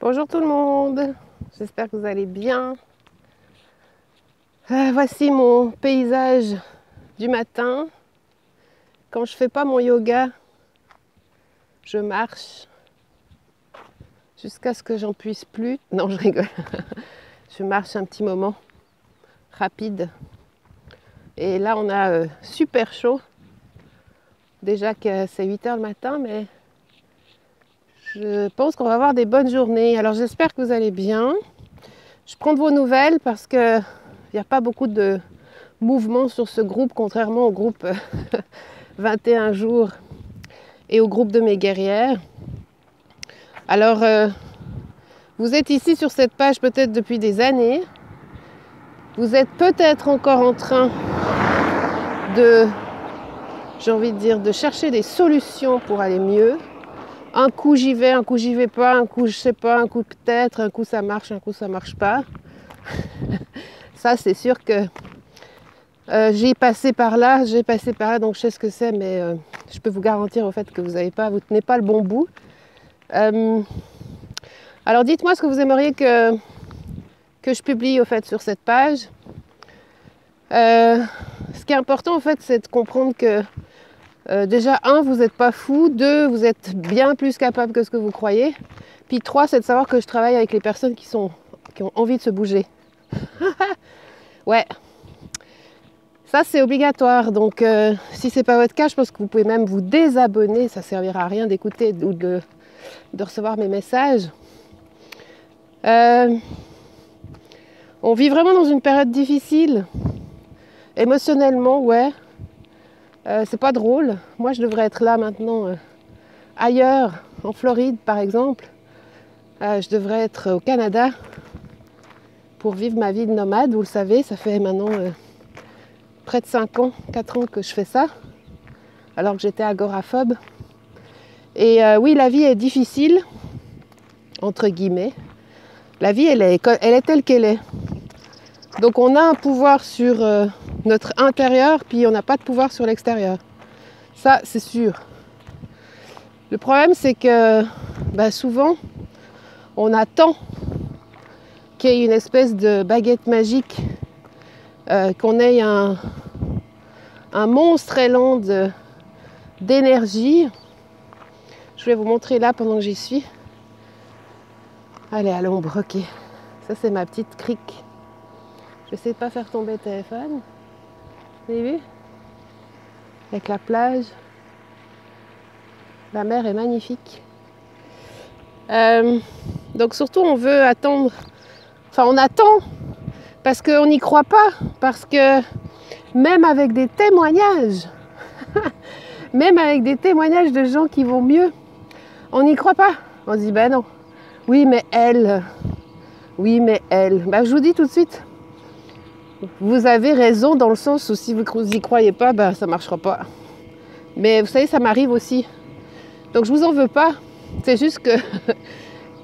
Bonjour tout le monde, j'espère que vous allez bien. Voici mon paysage du matin. Quand je fais pas mon yoga, je marche jusqu'à ce que j'en puisse plus. Non, je rigole. Je marche un petit moment rapide. Et là, on a super chaud. Déjà que c'est 8 h le matin, mais je pense qu'on va avoir des bonnes journées. Alors j'espère que vous allez bien. Je prends de vos nouvelles parce que il n'y a pas beaucoup de mouvement sur ce groupe, contrairement au groupe 21 jours et au groupe de mes guerrières. Alors, vous êtes ici sur cette page peut-être depuis des années. Vous êtes peut-être encore en train de, j'ai envie de dire, de chercher des solutions pour aller mieux. Un coup j'y vais, un coup j'y vais pas, un coup je sais pas, un coup peut-être, un coup ça marche, un coup ça marche pas. Ça c'est sûr que j'ai passé par là, donc je sais ce que c'est, mais je peux vous garantir au fait que vous tenez pas le bon bout. Alors dites-moi ce que vous aimeriez que je publie au fait sur cette page. Ce qui est important en fait, c'est de comprendre que déjà, 1, vous n'êtes pas fou, 2, vous êtes bien plus capable que ce que vous croyez. Puis 3, c'est de savoir que je travaille avec les personnes qui ont envie de se bouger. Ouais, ça c'est obligatoire. Donc si ce n'est pas votre cas, je pense que vous pouvez même vous désabonner. Ça ne servira à rien d'écouter ou de recevoir mes messages. On vit vraiment dans une période difficile. Émotionnellement, ouais. C'est pas drôle. Moi, je devrais être là maintenant, ailleurs, en Floride par exemple. Je devrais être au Canada pour vivre ma vie de nomade. Vous le savez, ça fait maintenant près de 4 ans que je fais ça, alors que j'étais agoraphobe. Et oui, la vie est difficile, entre guillemets. La vie, elle est telle qu'elle est. Donc on a un pouvoir sur notre intérieur, puis on n'a pas de pouvoir sur l'extérieur. Ça, c'est sûr. Le problème, c'est que souvent, on attend qu'il y ait une espèce de baguette magique, qu'on ait un monstre élan d'énergie. Je vais vous montrer là pendant que j'y suis. Allez, à l'ombre, ok. Ça, c'est ma petite crique. Je vais essayer de ne pas faire tomber le téléphone. Vous avez vu? Avec la plage. La mer est magnifique. Donc surtout, on veut attendre. Enfin, on attend parce qu'on n'y croit pas. Parce que même avec des témoignages, même avec des témoignages de gens qui vont mieux, on n'y croit pas. On se dit, ben non. Oui, mais elle. Oui, mais elle. Je vous dis tout de suite. Vous avez raison dans le sens où si vous n'y croyez pas, ça ne marchera pas. Mais vous savez, ça m'arrive aussi. Donc je vous en veux pas. C'est juste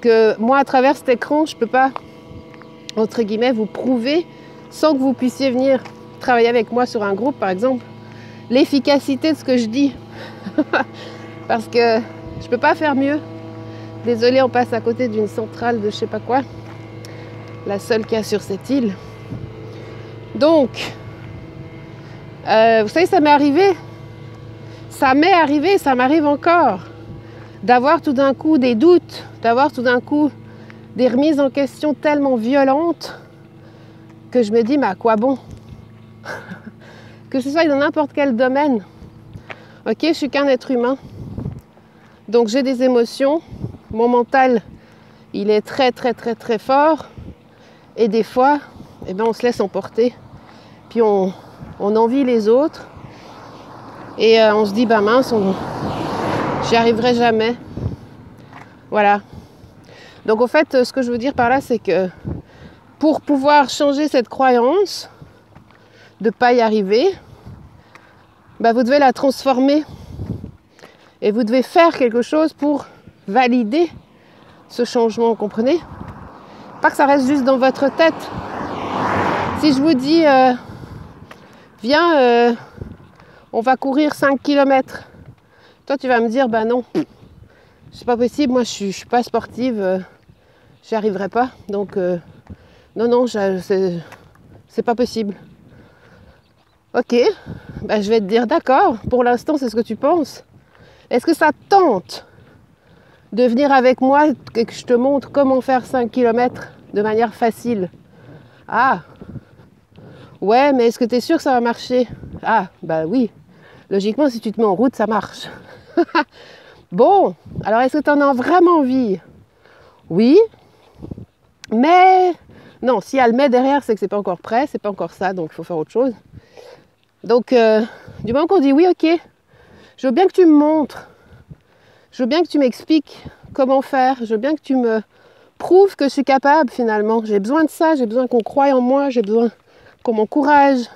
que moi, à travers cet écran, je ne peux pas, entre guillemets, vous prouver, sans que vous puissiez venir travailler avec moi sur un groupe, par exemple, l'efficacité de ce que je dis. Parce que je ne peux pas faire mieux. Désolée, on passe à côté d'une centrale de je sais pas quoi. La seule qu'il y a sur cette île. Donc, vous savez, ça m'est arrivé. Ça m'arrive encore. D'avoir tout d'un coup des doutes, d'avoir tout d'un coup des remises en question tellement violentes que je me dis, mais à quoi bon? Que ce soit dans n'importe quel domaine. Ok, je suis qu'un être humain. Donc j'ai des émotions. Mon mental, il est très très très très fort. Et des fois, on se laisse emporter. Puis on envie les autres. Et on se dit, mince, j'y arriverai jamais. Voilà. Donc au fait, ce que je veux dire par là, c'est que pour pouvoir changer cette croyance de ne pas y arriver, vous devez la transformer. Et vous devez faire quelque chose pour valider ce changement, vous comprenez? Pas que ça reste juste dans votre tête. Si je vous dis, viens, on va courir 5 km. Toi, tu vas me dire, non, c'est pas possible, moi je suis pas sportive, J'y arriverai pas. Donc, non, c'est pas possible. Ok, bah, je vais te dire d'accord. Pour l'instant, c'est ce que tu penses. Est-ce que ça te tente de venir avec moi et que je te montre comment faire 5 km de manière facile? Ah, ouais, mais est-ce que tu es sûr que ça va marcher? Ah, bah oui. Logiquement, si tu te mets en route, ça marche. Bon, alors est-ce que tu en as vraiment envie? Oui, mais non, si elle met derrière, c'est que c'est pas encore prêt, c'est pas encore ça, donc il faut faire autre chose. Donc, du moment qu'on dit oui, ok, je veux bien que tu me montres, je veux bien que tu m'expliques comment faire, je veux bien que tu me prouves que je suis capable finalement. J'ai besoin de ça, j'ai besoin qu'on croie en moi, j'ai besoin qu'on m'encourage,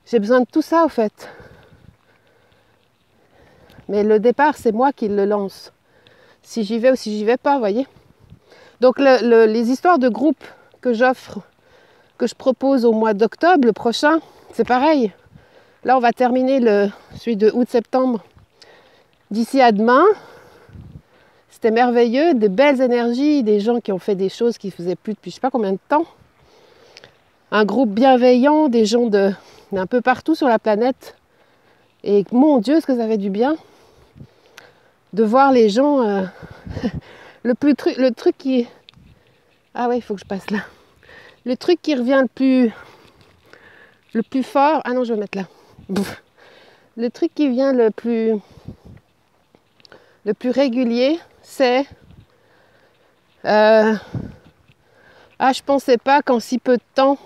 j'ai besoin de tout ça au fait. Mais le départ, c'est moi qui le lance. Si j'y vais ou si j'y vais pas, vous voyez. Donc les histoires de groupe que j'offre, que je propose au mois d'octobre, le prochain, c'est pareil. Là, on va terminer celui de août-septembre d'ici à demain. C'était merveilleux, de belles énergies, des gens qui ont fait des choses qu'ils ne faisaient plus depuis je ne sais pas combien de temps. Un groupe bienveillant, des gens d'un peu partout sur la planète. Et mon Dieu, ce que ça fait du bien de voir les gens. Le truc qui... Ah ouais, il faut que je passe là. Le truc qui revient le plus fort... Ah non, je vais mettre là. Le truc qui vient le plus régulier, c'est... Ah, je pensais pas qu'en si peu de temps,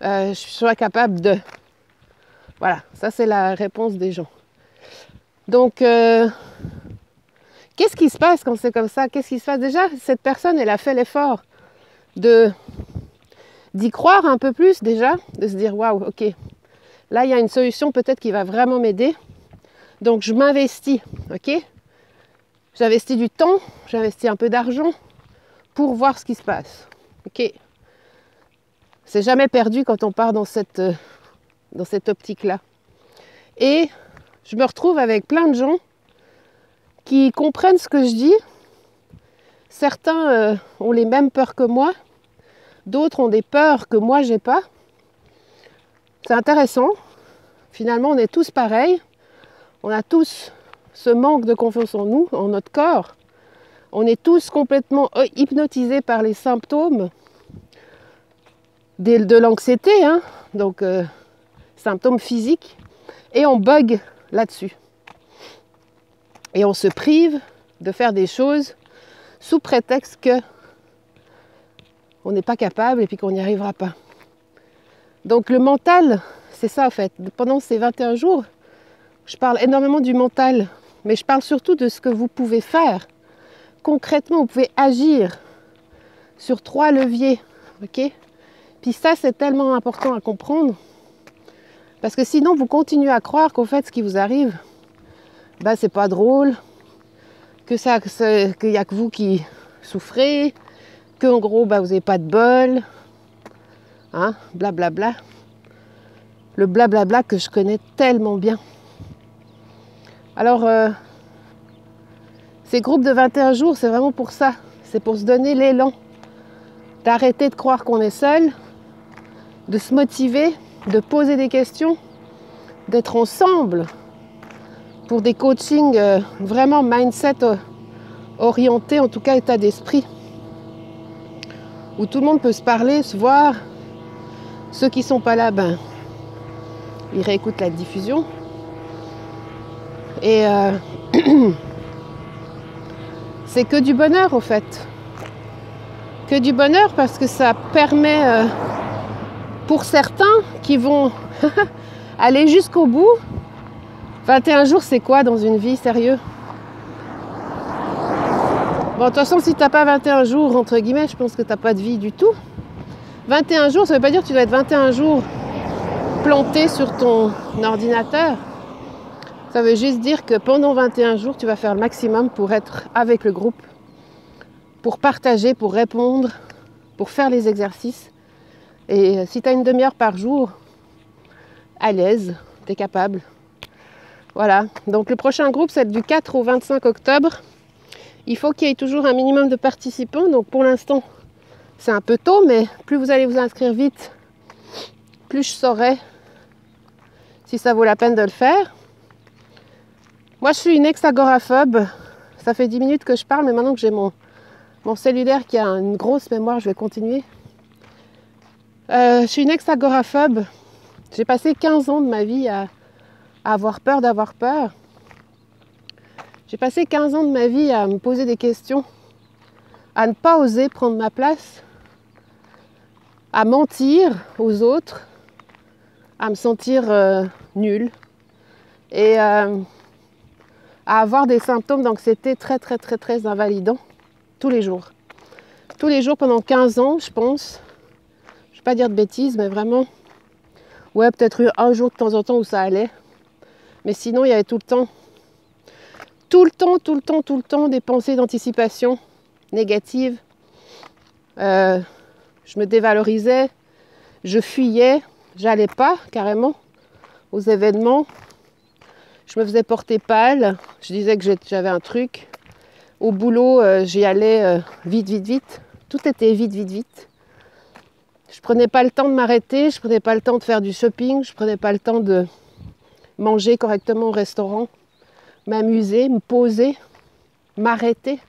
je sois capable de... Voilà, ça c'est la réponse des gens. Donc, qu'est-ce qui se passe quand c'est comme ça? Qu'est-ce qui se passe? Déjà, cette personne, elle a fait l'effort d'y croire un peu plus déjà, de se dire, waouh, ok, là, il y a une solution peut-être qui va vraiment m'aider. Donc, je m'investis, ok? J'investis du temps, j'investis un peu d'argent pour voir ce qui se passe, ok? C'est jamais perdu quand on part dans cette optique-là. Et je me retrouve avec plein de gens qui comprennent ce que je dis. Certains ont les mêmes peurs que moi, d'autres ont des peurs que moi j'ai pas. C'est intéressant. Finalement, on est tous pareils. On a tous ce manque de confiance en nous, en notre corps. On est tous complètement hypnotisés par les symptômes de l'anxiété, hein, donc symptômes physiques, et on bug là-dessus. Et on se prive de faire des choses sous prétexte que on n'est pas capable et puis qu'on n'y arrivera pas. Donc le mental, c'est ça en fait. Pendant ces 21 jours, je parle énormément du mental, mais je parle surtout de ce que vous pouvez faire. Concrètement, vous pouvez agir sur 3 leviers, ok? Puis ça, c'est tellement important à comprendre, parce que sinon, vous continuez à croire qu'en fait, ce qui vous arrive, ben, c'est pas drôle, qu'il n'y a que vous qui souffrez, qu'en gros, ben, vous n'avez pas de bol, hein, blablabla. Le blablabla que je connais tellement bien. Alors, ces groupes de 21 jours, c'est vraiment pour ça. C'est pour se donner l'élan, d'arrêter de croire qu'on est seul, de se motiver, de poser des questions, d'être ensemble pour des coachings vraiment mindset orientés, en tout cas état d'esprit, où tout le monde peut se parler, se voir. Ceux qui ne sont pas là, ben, ils réécoutent la diffusion. Et c'est que du bonheur, au fait. Que du bonheur, parce que ça permet, pour certains qui vont aller jusqu'au bout. 21 jours, c'est quoi dans une vie, sérieux? Bon, de toute façon, si tu n'as pas 21 jours, entre guillemets, je pense que tu n'as pas de vie du tout. 21 jours, ça ne veut pas dire que tu dois être 21 jours planté sur ton ordinateur. Ça veut juste dire que pendant 21 jours, tu vas faire le maximum pour être avec le groupe, pour partager, pour répondre, pour faire les exercices. Et si tu as une demi-heure par jour, à l'aise, tu es capable. Voilà. Donc le prochain groupe, c'est du 4 au 25 octobre. Il faut qu'il y ait toujours un minimum de participants. Donc pour l'instant, c'est un peu tôt, mais plus vous allez vous inscrire vite, plus je saurai si ça vaut la peine de le faire. Moi, je suis une ex-agoraphobe. Ça fait 10 minutes que je parle, mais maintenant que j'ai mon cellulaire qui a une grosse mémoire, je vais continuer. Je suis une ex-agoraphobe. J'ai passé 15 ans de ma vie à avoir peur d'avoir peur. J'ai passé 15 ans de ma vie à me poser des questions, à ne pas oser prendre ma place, à mentir aux autres, à me sentir nulle et à avoir des symptômes d'anxiété très invalidants tous les jours. Tous les jours pendant 15 ans, je pense. Je ne vais pas dire de bêtises, mais vraiment, ouais, peut-être eu un jour de temps en temps où ça allait. Mais sinon, il y avait tout le temps des pensées d'anticipation négatives. Je me dévalorisais, je fuyais, j'allais pas carrément aux événements. Je me faisais porter pâle, je disais que j'avais un truc. Au boulot, j'y allais vite. Tout était vite. Je prenais pas le temps de m'arrêter, je prenais pas le temps de faire du shopping, je prenais pas le temps de manger correctement au restaurant, m'amuser, me poser, m'arrêter.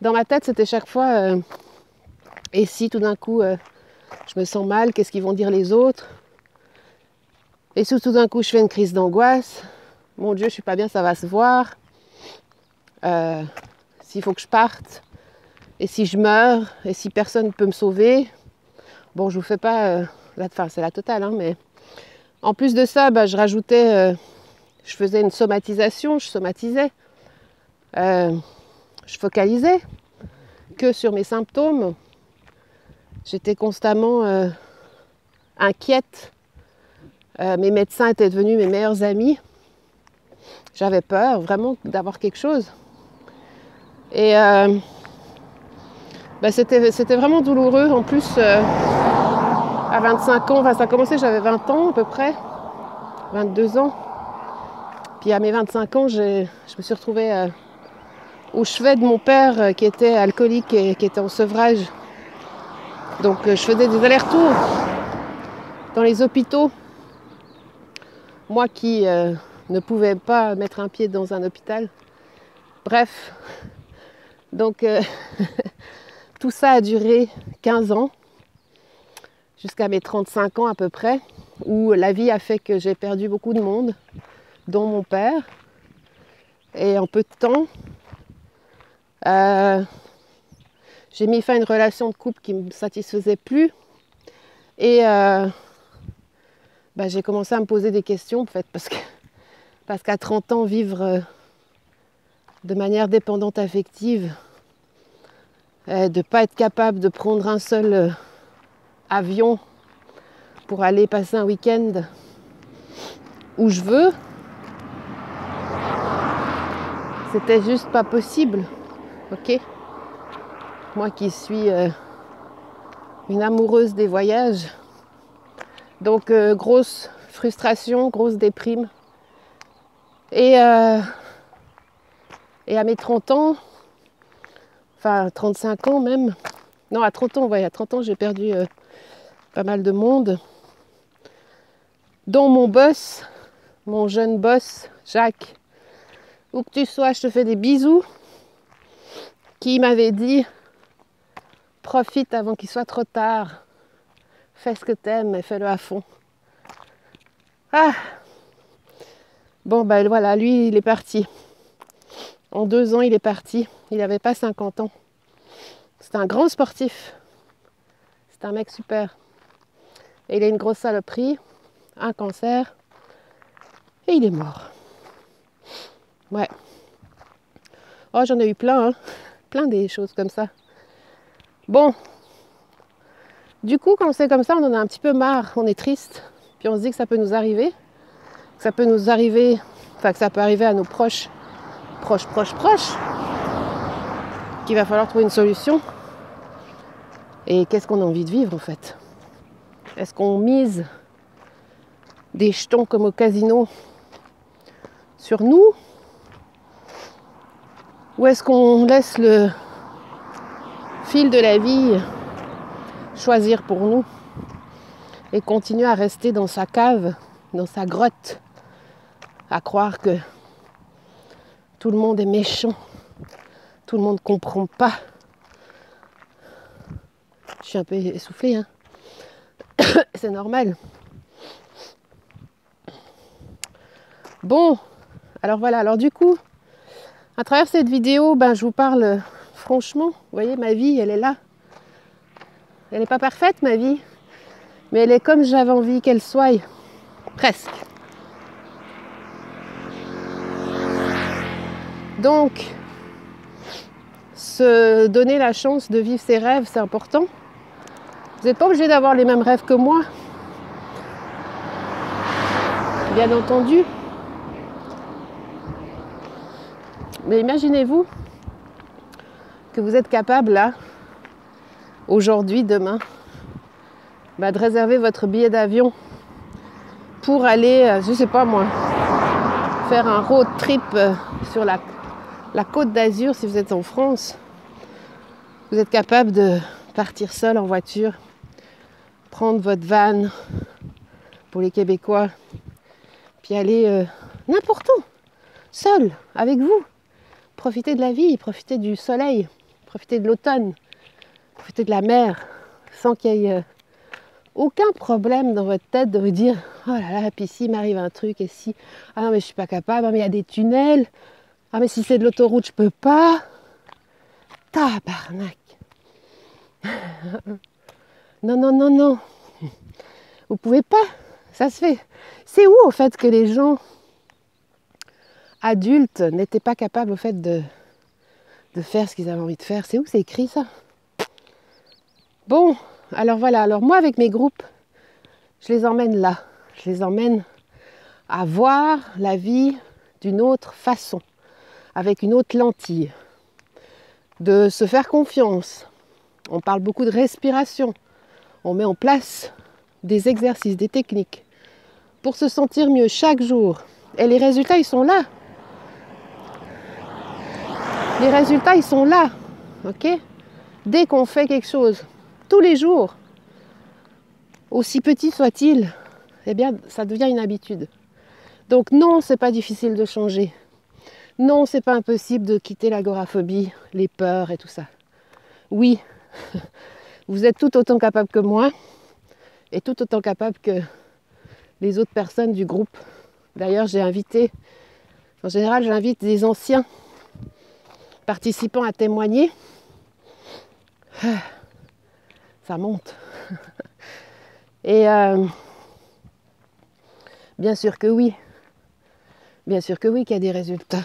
Dans ma tête, c'était chaque fois et si tout d'un coup je me sens mal, qu'est-ce qu'ils vont dire les autres? Et si tout d'un coup je fais une crise d'angoisse, mon Dieu, je suis pas bien, ça va se voir. S'il faut que je parte, et si je meurs, et si personne ne peut me sauver. Bon, je vous fais pas c'est la totale, hein, mais en plus de ça, je rajoutais, je faisais une somatisation, je somatisais, je focalisais que sur mes symptômes. J'étais constamment inquiète. Mes médecins étaient devenus mes meilleurs amis. J'avais peur vraiment d'avoir quelque chose. Et c'était vraiment douloureux. En plus, à 25 ans, enfin ça a commencé, j'avais 20 ans à peu près, 22 ans. Puis à mes 25 ans, je me suis retrouvée au chevet de mon père qui était alcoolique et qui était en sevrage. Donc je faisais des allers-retours dans les hôpitaux. Moi qui ne pouvais pas mettre un pied dans un hôpital. Bref, donc tout ça a duré 15 ans, jusqu'à mes 35 ans à peu près, où la vie a fait que j'ai perdu beaucoup de monde, dont mon père. Et en peu de temps, j'ai mis fin à une relation de couple qui ne me satisfaisait plus. Et j'ai commencé à me poser des questions, en fait, parce qu'à 30 ans, vivre de manière dépendante affective, de ne pas être capable de prendre un seul avion pour aller passer un week-end où je veux, c'était juste pas possible, ok? Moi qui suis une amoureuse des voyages, donc grosse frustration, grosse déprime. Et à mes 30 ans, enfin 35 ans même, non à 30 ans, ouais, à 30 ans j'ai perdu pas mal de monde, dont mon boss, mon jeune boss, Jacques, où que tu sois, je te fais des bisous, qui m'avait dit « Profite avant qu'il soit trop tard, fais ce que t'aimes et fais-le à fond. » Ah. Bon, voilà, lui, il est parti. En 2 ans, il est parti. Il n'avait pas 50 ans. C'était un grand sportif. C'était un mec super. Et il a une grosse saloperie, un cancer, et il est mort. Ouais. Oh, j'en ai eu plein, hein. Plein des choses comme ça. Bon. Du coup, quand c'est comme ça, on en a un petit peu marre. On est triste. Puis on se dit que ça peut nous arriver. Que ça peut nous arriver, enfin que ça peut arriver à nos proches. Qu'il va falloir trouver une solution. Et qu'est-ce qu'on a envie de vivre en fait? Est-ce qu'on mise des jetons comme au casino sur nous? Ou est-ce qu'on laisse le fil de la vie choisir pour nous et continuer à rester dans sa cave, dans sa grotte, à croire que tout le monde est méchant, tout le monde ne comprend pas. Je suis un peu essoufflée, hein. C'est normal. Bon, alors voilà, alors du coup, à travers cette vidéo, je vous parle franchement. Vous voyez, ma vie, elle est là. Elle n'est pas parfaite, ma vie, mais elle est comme j'avais envie qu'elle soit, presque. Donc, se donner la chance de vivre ses rêves, c'est important. Vous n'êtes pas obligé d'avoir les mêmes rêves que moi, bien entendu. Mais imaginez-vous que vous êtes capable, là, aujourd'hui, demain, de réserver votre billet d'avion pour aller, je sais pas moi, faire un road trip sur la côte d'Azur si vous êtes en France. Vous êtes capable de partir seul en voiture, prendre votre van pour les Québécois, puis aller n'importe où, seul, avec vous. Profitez de la vie, profitez du soleil, profitez de l'automne, profitez de la mer, sans qu'il y ait aucun problème dans votre tête de vous dire « Oh là là, puis si m'arrive un truc, et si... Ah non, mais je suis pas capable, ah mais il y a des tunnels, ah mais si c'est de l'autoroute, je peux pas... » Tabarnak. Non, non, non, non. Vous pouvez pas, ça se fait. C'est où, au fait, que les gens adultes n'étaient pas capables, au fait, de faire ce qu'ils avaient envie de faire? C'est où que c'est écrit, ça? Bon, alors voilà. Alors moi, avec mes groupes, je les emmène là. Je les emmène à voir la vie d'une autre façon, avec une autre lentille, de se faire confiance. On parle beaucoup de respiration. On met en place des exercices, des techniques pour se sentir mieux chaque jour. Et les résultats, ils sont là. Les résultats, ils sont là. Ok ? Dès qu'on fait quelque chose, tous les jours, aussi petit soit-il, eh bien, ça devient une habitude. Donc non, c'est pas difficile de changer. Non, c'est pas impossible de quitter l'agoraphobie, les peurs et tout ça. Oui, vous êtes tout autant capable que moi et tout autant capable que les autres personnes du groupe. D'ailleurs, en général, j'invite des anciens participants à témoigner. Ça monte. Et bien sûr que oui. Bien sûr que oui qu'il y a des résultats.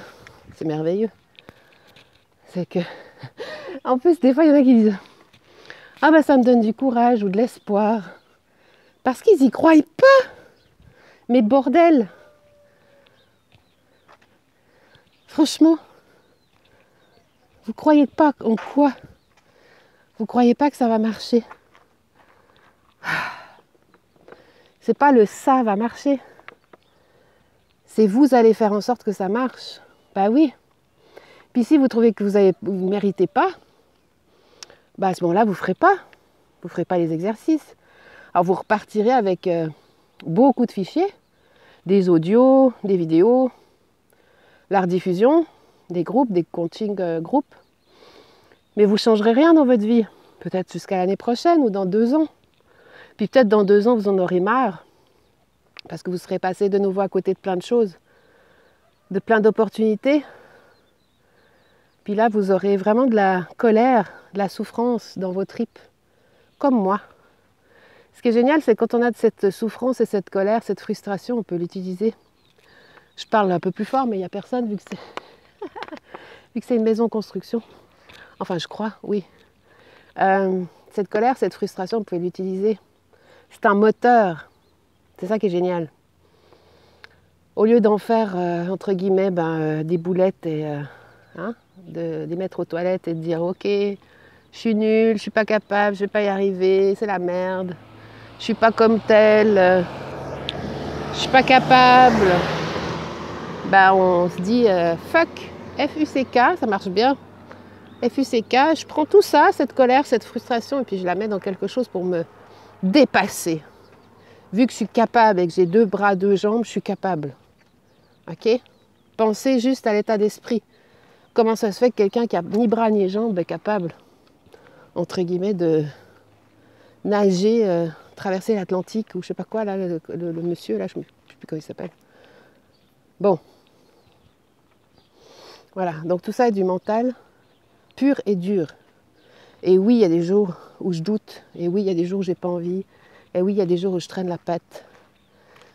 C'est merveilleux. C'est que... En plus, des fois, il y en a qui disent « Ah ça me donne du courage ou de l'espoir. » Parce qu'ils y croient pas. Mais bordel. Franchement, vous croyez pas en quoi? Vous croyez pas que ça va marcher? C'est pas le ça va marcher. C'est vous allez faire en sorte que ça marche. Bah oui. Puis si vous trouvez que vous ne méritez pas, à ce moment-là, vous ne ferez pas. Vous ne ferez pas les exercices. Alors vous repartirez avec beaucoup de fichiers, des audios, des vidéos, la rediffusion, des groupes, des coaching groupes. Mais vous ne changerez rien dans votre vie. Peut-être jusqu'à l'année prochaine ou dans 2 ans. Puis peut-être dans 2 ans, vous en aurez marre. Parce que vous serez passé de nouveau à côté de plein de choses. De plein d'opportunités. Puis là, vous aurez vraiment de la colère, de la souffrance dans vos tripes. Comme moi. Ce qui est génial, c'est quand on a de cette souffrance et cette colère, cette frustration, on peut l'utiliser. Je parle un peu plus fort, mais il n'y a personne vu que c'est une maison en construction. Enfin, je crois, oui. Cette colère, cette frustration, vous pouvez l'utiliser. C'est un moteur. C'est ça qui est génial. Au lieu d'en faire, entre guillemets, des boulettes et de les mettre aux toilettes et de dire « Ok, je suis nulle, je suis pas capable, je vais pas y arriver, c'est la merde. Je suis pas comme telle, je suis pas capable. » On se dit « Fuck, FUCK, ça marche bien. FUCK, je prends tout ça, cette colère, cette frustration, et puis je la mets dans quelque chose pour me dépasser. Vu que je suis capable et que j'ai 2 bras, 2 jambes, je suis capable. Ok? Pensez juste à l'état d'esprit. Comment ça se fait que quelqu'un qui a ni bras ni jambes est capable, entre guillemets, de nager, traverser l'Atlantique ou je sais pas quoi, là, le monsieur, là, je ne sais plus comment il s'appelle. Bon. Voilà, donc tout ça est du mental, pur et dur. Et oui, il y a des jours où je doute. Et oui, il y a des jours où j'ai pas envie. Et oui, il y a des jours où je traîne la patte.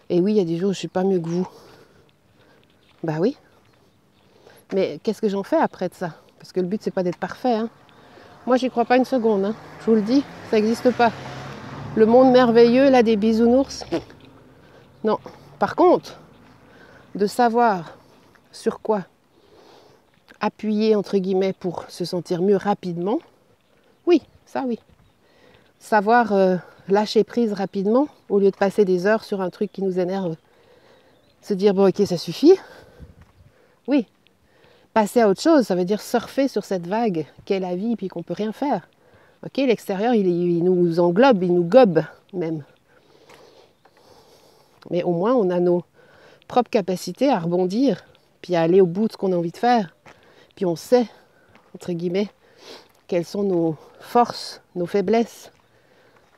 Et oui, il y a des jours où je suis pas mieux que vous. Bah oui. Mais qu'est-ce que j'en fais après de ça? Parce que le but, c'est pas d'être parfait. Hein. Moi, j'y crois pas une seconde. Hein. Je vous le dis, ça n'existe pas. Le monde merveilleux, là, des bisounours. Non. Par contre, de savoir sur quoi appuyer, entre guillemets, pour se sentir mieux rapidement, oui, ça oui. Savoir lâcher prise rapidement, au lieu de passer des heures sur un truc qui nous énerve, se dire, bon, ok, ça suffit. Oui. Passer à autre chose, ça veut dire surfer sur cette vague qu'est la vie, puis qu'on ne peut rien faire. Ok, l'extérieur, il nous englobe, il nous gobe même. Mais au moins, on a nos propres capacités à rebondir, puis à aller au bout de ce qu'on a envie de faire. Puis on sait, entre guillemets, quelles sont nos forces, nos faiblesses.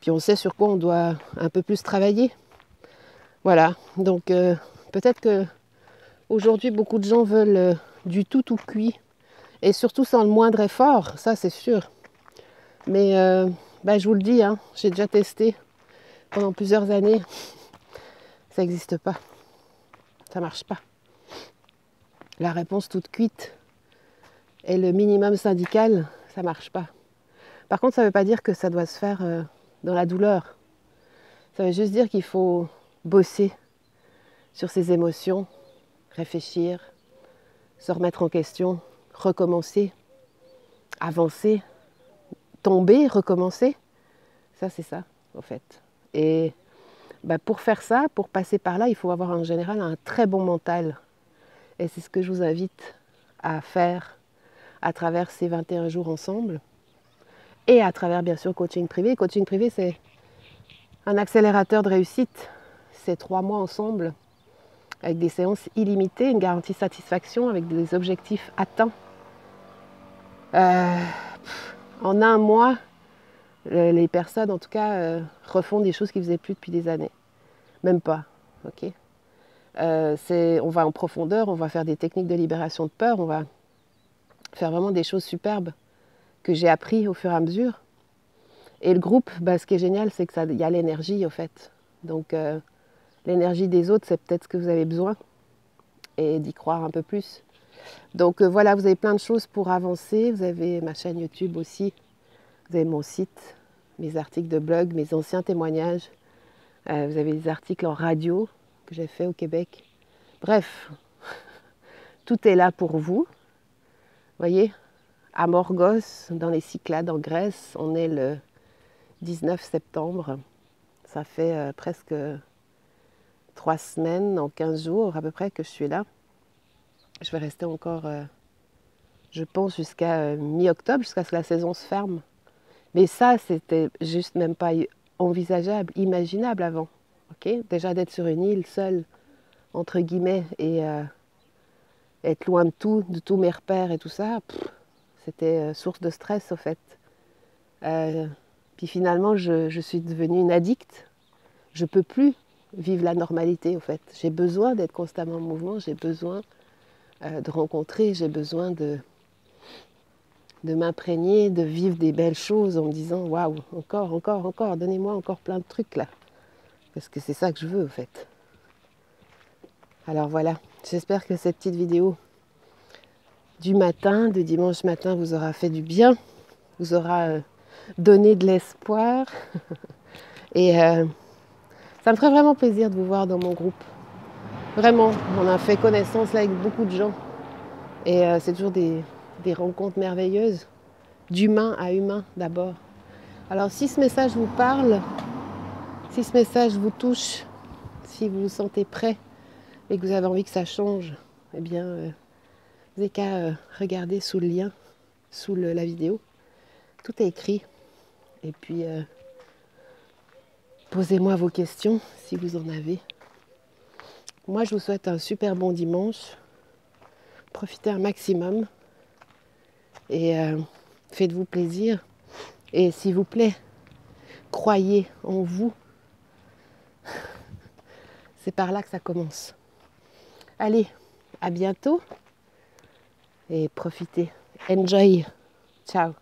Puis on sait sur quoi on doit un peu plus travailler. Voilà, donc peut-être que aujourd'hui beaucoup de gens veulent du tout cuit, et surtout sans le moindre effort, ça c'est sûr. Mais je vous le dis, hein, j'ai déjà testé pendant plusieurs années, ça n'existe pas, ça marche pas. La réponse toute cuite et le minimum syndical, ça marche pas. Par contre, ça ne veut pas dire que ça doit se faire dans la douleur. Ça veut juste dire qu'il faut bosser sur ses émotions, réfléchir, se remettre en question, recommencer, avancer, tomber, recommencer. Ça, c'est ça, en fait. Et pour faire ça, pour passer par là, il faut avoir en général un très bon mental. Et c'est ce que je vous invite à faire à travers ces 21 jours ensemble. Et à travers, bien sûr, coaching privé. Coaching privé, c'est un accélérateur de réussite. C'est 3 mois ensemble, avec des séances illimitées, une garantie de satisfaction, avec des objectifs atteints. En 1 mois, les personnes, en tout cas, refont des choses qu'ils ne faisaient plus depuis des années. Même pas, ok. On va en profondeur, on va faire des techniques de libération de peur, on va faire vraiment des choses superbes que j'ai appris au fur et à mesure. Et le groupe, ce qui est génial, c'est qu'il y a l'énergie, au fait. Donc, l'énergie des autres, c'est peut-être ce que vous avez besoin, et d'y croire un peu plus. Donc, voilà, vous avez plein de choses pour avancer. Vous avez ma chaîne YouTube aussi. Vous avez mon site, mes articles de blog, mes anciens témoignages. Vous avez des articles en radio que j'ai fait au Québec. Bref, tout est là pour vous. Vous voyez, à Morgos, dans les Cyclades en Grèce, on est le 19 septembre. Ça fait presque 3 semaines, en 15 jours à peu près que je suis là. Je vais rester encore, je pense, jusqu'à mi-octobre, jusqu'à ce que la saison se ferme. Mais ça, c'était juste même pas envisageable, imaginable avant. Okay, déjà d'être sur une île seule, entre guillemets, et être loin de tous mes repères et tout ça, c'était source de stress au fait. Puis finalement, je suis devenue une addicte. Je ne peux plus vivre la normalité au fait. J'ai besoin d'être constamment en mouvement, j'ai besoin de rencontrer, j'ai besoin de m'imprégner, de vivre des belles choses en me disant waouh, encore, donnez-moi encore plein de trucs là. Parce que c'est ça que je veux, en fait. Alors voilà, j'espère que cette petite vidéo du matin, de dimanche matin, vous aura fait du bien, vous aura donné de l'espoir. Et ça me ferait vraiment plaisir de vous voir dans mon groupe. Vraiment, on a fait connaissance là avec beaucoup de gens. Et c'est toujours des rencontres merveilleuses, d'humain à humain d'abord. Alors si ce message vous parle, si ce message vous touche, si vous vous sentez prêt et que vous avez envie que ça change, eh bien, Vous n'avez qu'à regarder sous le lien, sous la vidéo. Tout est écrit. Et puis, posez-moi vos questions si vous en avez. Moi, je vous souhaite un super bon dimanche. Profitez un maximum. Et faites-vous plaisir. Et s'il vous plaît, croyez en vous. C'est par là que ça commence. Allez, à bientôt. Et profitez. Enjoy. Ciao.